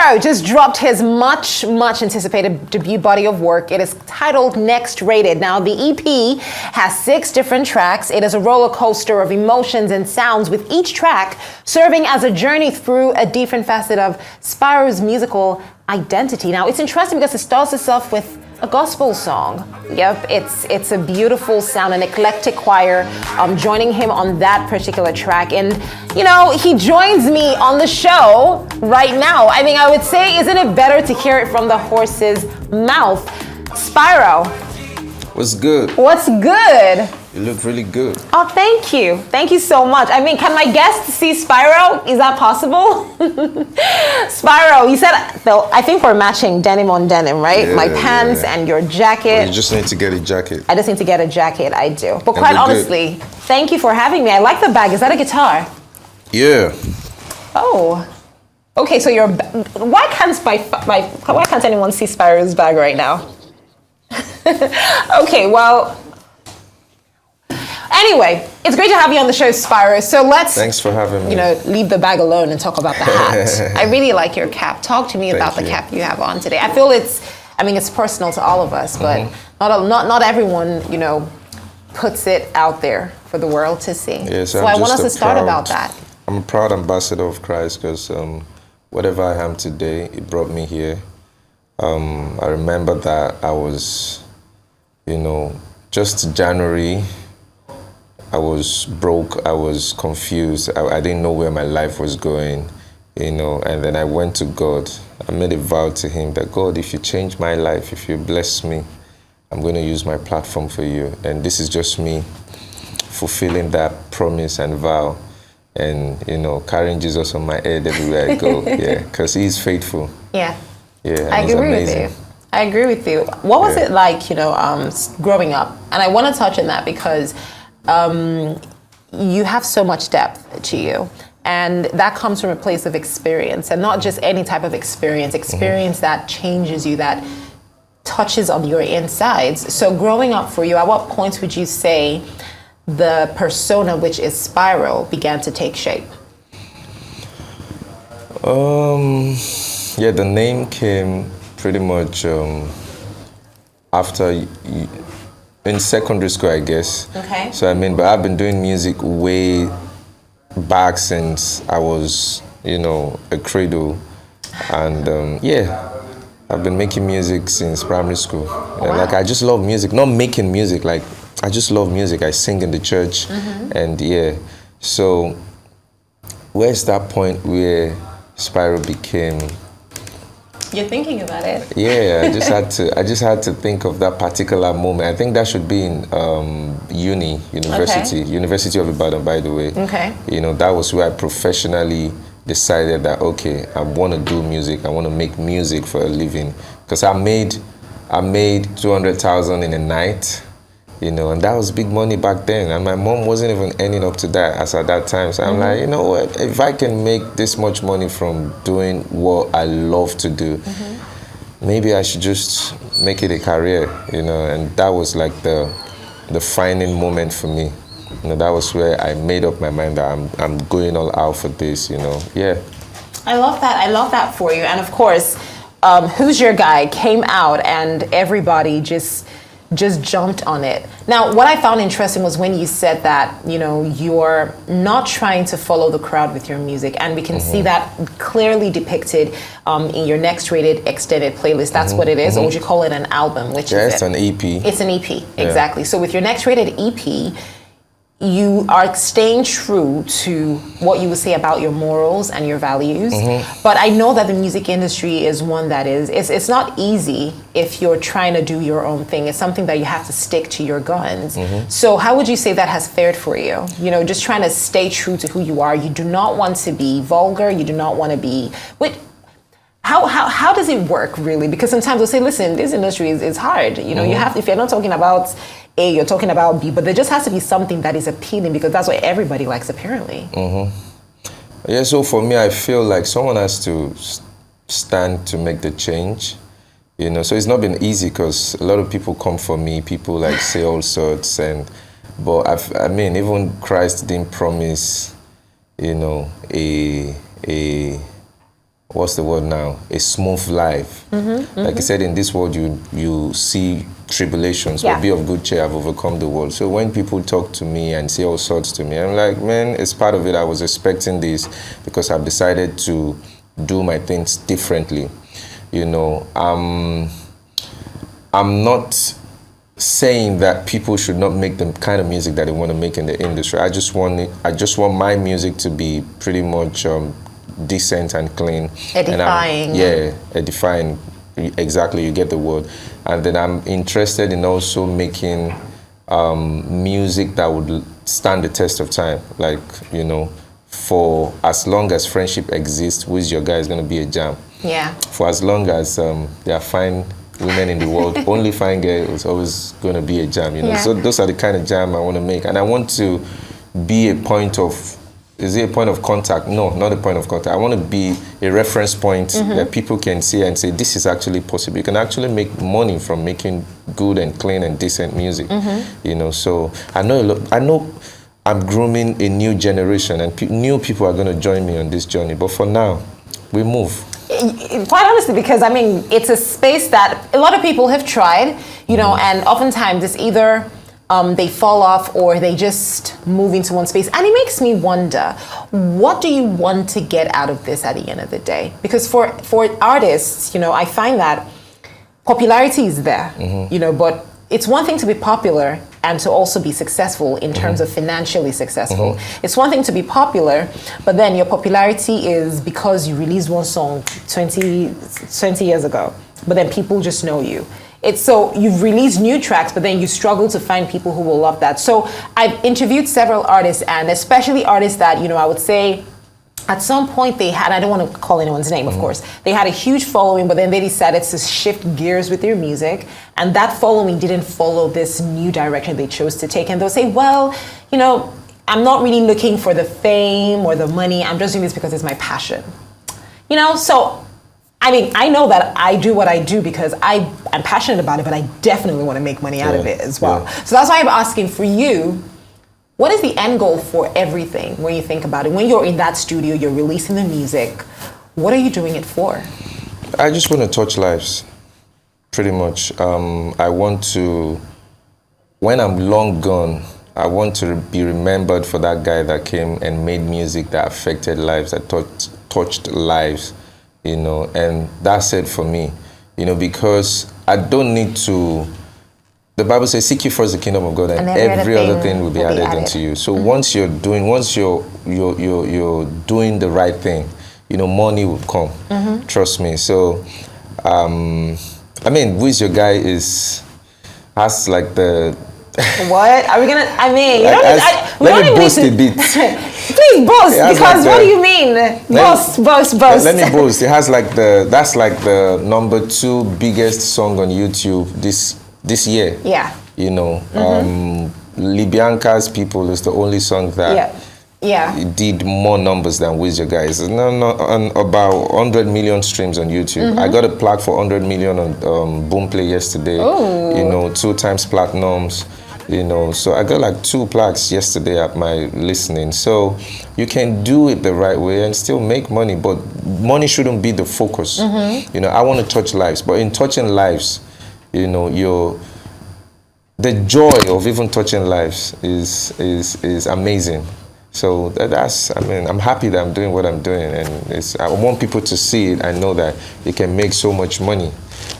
Spyro just dropped his much anticipated debut body of work. It is titled Next Rated. Now, the EP has 6 different tracks. It is a roller coaster of emotions and sounds, with each track serving as a journey through a different facet of Spyro's musical identity. Now, it's interesting because it starts us off with a gospel song. Yep, it's a beautiful sound, an eclectic choir joining him on that particular track. And, you know, he joins me on the show right now. I mean, I would say, isn't it better to hear it from the horse's mouth? Spyro. What's good? What's good? You look really good. Oh, thank you. Thank you so much. I mean, can my guests see Spyro? Is that possible? Spyro, you said, though, I think we're matching denim on denim, right? Yeah, my pants and your jacket. Well, you just need to get a jacket. I just need to get a jacket, I do. But quite honestly, thank you for having me. I like the bag. Is that a guitar? Yeah. Oh. Okay, so why can't anyone see Spyro's bag right now? Okay, well, anyway, it's great to have you on the show, Spyro. So thanks for having me. You know, leave the bag alone and talk about the hat. I really like your cap. Talk to me about the cap you have on today. I feel it's personal to all of us, but not everyone, you know, puts it out there for the world to see. Yeah, so I want us to start about that. I'm a proud ambassador of Christ because whatever I am today, it brought me here. I remember that I was, just January, I was broke, I was confused, I didn't know where my life was going, and then I went to God. I made a vow to him that, God, if you change my life, if you bless me, I'm going to use my platform for you. And this is just me fulfilling that promise and vow and, carrying Jesus on my head everywhere I go. Yeah, because he's faithful. Yeah. Yeah, I agree with you. I agree with you. What was it like, growing up? And I want to touch on that because you have so much depth to you. And that comes from a place of experience, and not just any type of experience that changes you, that touches on your insides. So growing up for you, at what points would you say the persona, which is Spyro, began to take shape? Yeah, the name came pretty much after, in secondary school, I guess. Okay. So, but I've been doing music way back since I was, a cradle. And I've been making music since primary school. Wow. Like, I just love music, not making music, like, I just love music. I sing in the church, and so where's that point where Spyro became... You're thinking about it. Yeah, I just had to think of that particular moment. I think that should be in University of Ibadan, by the way. Okay. That was where I professionally decided that, okay, I want to do music. I want to make music for a living. Because I made 200,000 in a night, and that was big money back then. And my mom wasn't even earning up to that as at that time. So I'm like, you know what? If I can make this much money from doing what I love to do, maybe I should just make it a career, And that was like the defining moment for me. That was where I made up my mind that I'm going all out for this, Yeah. I love that. I love that for you. And of course, Who's Your Guy came out and everybody just jumped on it. Now, what I found interesting was when you said that, you're not trying to follow the crowd with your music, and we can see that clearly depicted in your Next Rated extended playlist. That's what it is, or would you call it an album? Which is it's an EP. It's an EP, exactly. So with your Next Rated EP, you are staying true to what you would say about your morals and your values. But I know that the music industry is one that it's not easy if you're trying to do your own thing. It's something that you have to stick to your guns. So how would you say that has fared for you? Just trying to stay true to who you are. You do not want to be vulgar. You do not want to be... How does it work, really? Because sometimes we'll say, listen, this industry is hard. You have to, if you're not talking about A, you're talking about B, but there just has to be something that is appealing because that's what everybody likes, apparently. Yeah, so for me, I feel like someone has to stand to make the change. So it's not been easy because a lot of people come for me. People say all sorts, but even Christ didn't promise, what's the word now? A smooth life. Like I said, in this world, you see tribulations, but be of good cheer, I've overcome the world. So when people talk to me and say all sorts to me, I'm like, man, it's part of it. I was expecting this because I've decided to do my things differently. You know, I'm not saying that people should not make the kind of music that they want to make in the industry. I just want my music to be pretty much decent and clean. Edifying. Edifying. Exactly, you get the word. And then I'm interested in also making music that would stand the test of time. Like, you know, for as long as friendship exists, Who Is Your Guy is going to be a jam. Yeah. For as long as there are fine women in the world, only fine girl is always going to be a jam, you know. So those are the kind of jam I want to make. And I want to be a point of, is it a point of contact? No, not a point of contact. I want to be a reference point that people can see and say, this is actually possible. You can actually make money from making good and clean and decent music, you know. So I know I'm grooming a new generation, and new people are going to join me on this journey. But for now, we move. Quite honestly, because I mean, it's a space that a lot of people have tried, you know, and oftentimes it's either they fall off or they just move into one space. And it makes me wonder, what do you want to get out of this at the end of the day? Because for artists, you know, I find that popularity is there, you know, but it's one thing to be popular and to also be successful in terms of financially successful. It's one thing to be popular, but then your popularity is because you released one song 20 years ago, but then people just know you. It's so you've released new tracks, but then you struggle to find people who will love that. So I've interviewed several artists, and especially artists that, you know, I would say at some point they had, I don't want to call anyone's name, of course, they had a huge following, but then they decided to shift gears with their music, and that following didn't follow this new direction they chose to take. And they'll say, well, you know, I'm not really looking for the fame or the money, I'm just doing this because it's my passion. You know, so, I mean, I know that I do what I do because I'm passionate about it, but I definitely want to make money out of it as well. So that's why I'm asking for you, what is the end goal for everything when you think about it? When you're in that studio, you're releasing the music, what are you doing it for? I just want to touch lives, pretty much. I want to, when I'm long gone, I want to be remembered for that guy that came and made music that affected lives, that touched lives, you know, and that's it for me, you know, because I don't need to. The Bible says, seek ye first the kingdom of God, and every other thing will be added unto you. So once you're doing the right thing, you know, money will come. Trust me. So, I mean, Who Is Your Guy has like the. What are we gonna? I mean, let me boast a bit. Please boast, because what do you mean? Boast. Let me boast. It has that's like the number 2 biggest song on YouTube this year. Yeah. You know, Libianca's People is the only song that did more numbers than Who Is Your Guy. It's on about 100 million streams on YouTube. I got a plaque for 100 million on Boomplay yesterday. Ooh. You know, 2 times platinums. You know, so I got like 2 plaques yesterday at my listening. So you can do it the right way and still make money, but money shouldn't be the focus. You know, I want to touch lives, but in touching lives, you know, the joy of even touching lives is amazing. So that's, I mean, I'm happy that I'm doing what I'm doing, and I want people to see it and know that they can make so much money.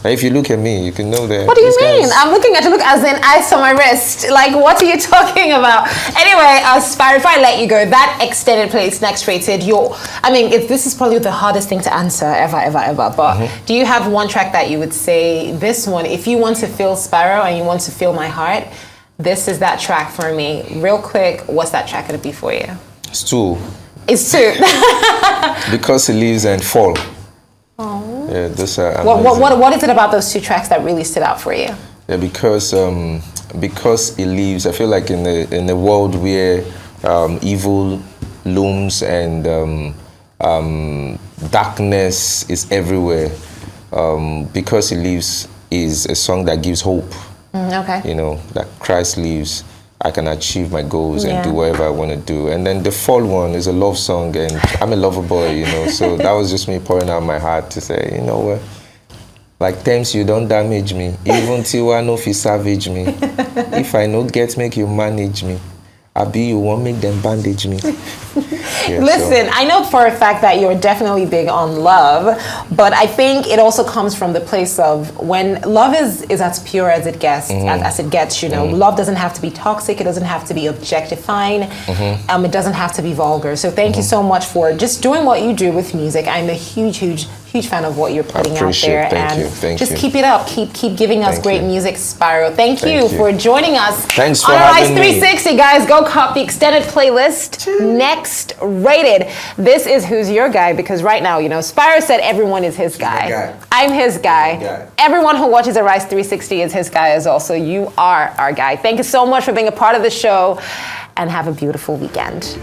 And if you look at me, you can know that. What do you mean? I'm looking at you, look as in ice on my wrist. Like, what are you talking about? Anyway, Spyro, if I let you go, that extended play is next rated. This is probably the hardest thing to answer ever. But do you have one track that you would say, this one, if you want to feel Spyro and you want to feel my heart, this is that track for me? Real quick, what's that track going to be for you? It's 2. It's 2. Because He Lives and Fall. Oh. Yeah, those are what is it about those 2 tracks that really stood out for you? Yeah, because He Lives, I feel like in a world where evil looms and darkness is everywhere, Because He Lives is a song that gives hope. Okay. You know, that Christ lives. I can achieve my goals Yeah. and do whatever I want to do. And then the fall one is a love song, and I'm a lover boy, you know. So that was just me pouring out my heart to say, you know what, like times you don't damage me, even till I know if you savage me. If I no get, make you manage me. Abi, you won't make them bandage me. Yeah, Listen, so. I know for a fact that you're definitely big on love, but I think it also comes from the place of when love is as pure as it gets, as it gets, you know. Love doesn't have to be toxic, it doesn't have to be objectifying, it doesn't have to be vulgar. So thank you so much for just doing what you do with music. I'm a huge fan of what you're putting out there. Thank just you. keep it up. Keep giving us great music, Spyro. Thank you for joining us. Thanks for on having Rise 360, guys. Go cop the extended playlist. Next Rated. This is Who's Your Guy, because right now, you know, Spyro said everyone is his guy. I'm his guy. Everyone who watches a Rise 360 is his guy as well. So you are our guy. Thank you so much for being a part of the show, and have a beautiful weekend.